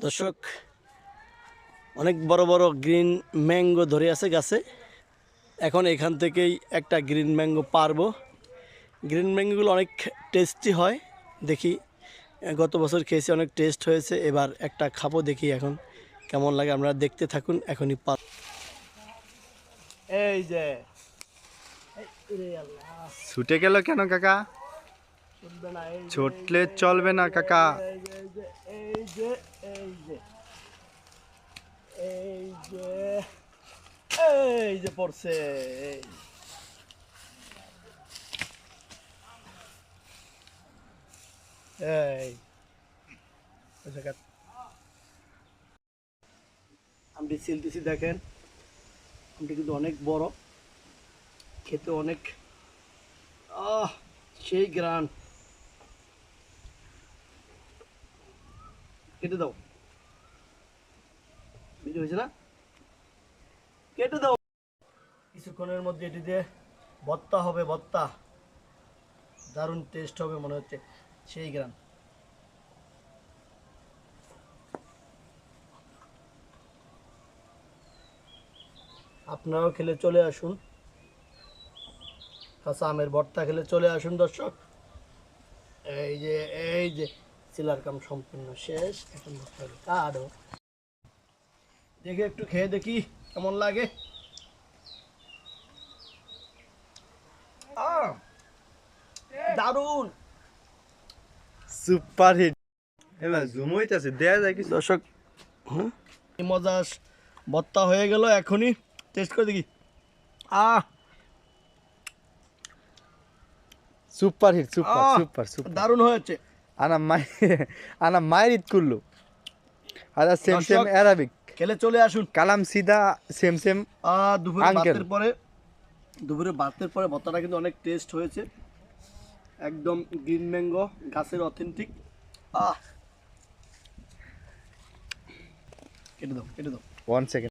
দর্শক, অনেক বড় বড় গ্রিন ম্যাঙ্গো ধরে আছে গাছে। এখন এখান থেকেই একটা গ্রিন ম্যাঙ্গো পারবো। গ্রিন ম্যাঙ্গোগুলো অনেক টেস্টি হয়। দেখি, গত বছর খেয়েছি, অনেক টেস্ট হয়েছে। এবার একটা খাবো, দেখি এখন কেমন লাগে। আপনারা দেখতে থাকুন, এখনই পার। এই যে ছুটে গেল কেন কাকা? ছুটলে চলবে না কাকা। এই যে এই যে এই যে এই যে পড়ছে। এই আমটি ছিলতেছি, দেখেন আমটি কিন্তু অনেক বড়, খেতে অনেক সেই গ্রান। কেটে দাও, ভিডিও হয়েছে না? কেটে দাও। কিছুক্ষণের মধ্যে এটি দিয়ে ভর্তা হবে, ভর্তা। দারুণ টেস্ট হবে মনে হচ্ছে, সেই গ্রান। আপনারাও খেলে চলে আসুন, কাঁচা আমের ভর্তা খেলে চলে আসুন দর্শক। এই যে এই যে চিলার কাম সম্পূর্ণ শেষ, এখন ভর্তা হলো কাটো। দেখে একটু খেয়ে দেখি কেমন লাগে। দারুণ, সুপার হিট। এবার জুম হইতাছে, দেয়া যায় কিছু। দর্শক, এই মজা ভর্তা হয়ে গেল, এখনই টেস্ট করে দেখি। Super hit, super super super. দারুণ হয়েছে। আনা মাইরিত কুল্লু। আদা সেম সেম দর্শক, অ্যারাবিক। খেলে চলে আসুন। কালাম সিদা সেম সেম। দুপুরে আঙ্কেল। ভাতের পরে ভর্তাটা কিন্তু অনেক টেস্ট হয়েছে। একদম গ্রিন ম্যাঙ্গো, গাছের অথেন্টিক। কেটে দাও, কেটে দাও। 1 সেকেন্ড।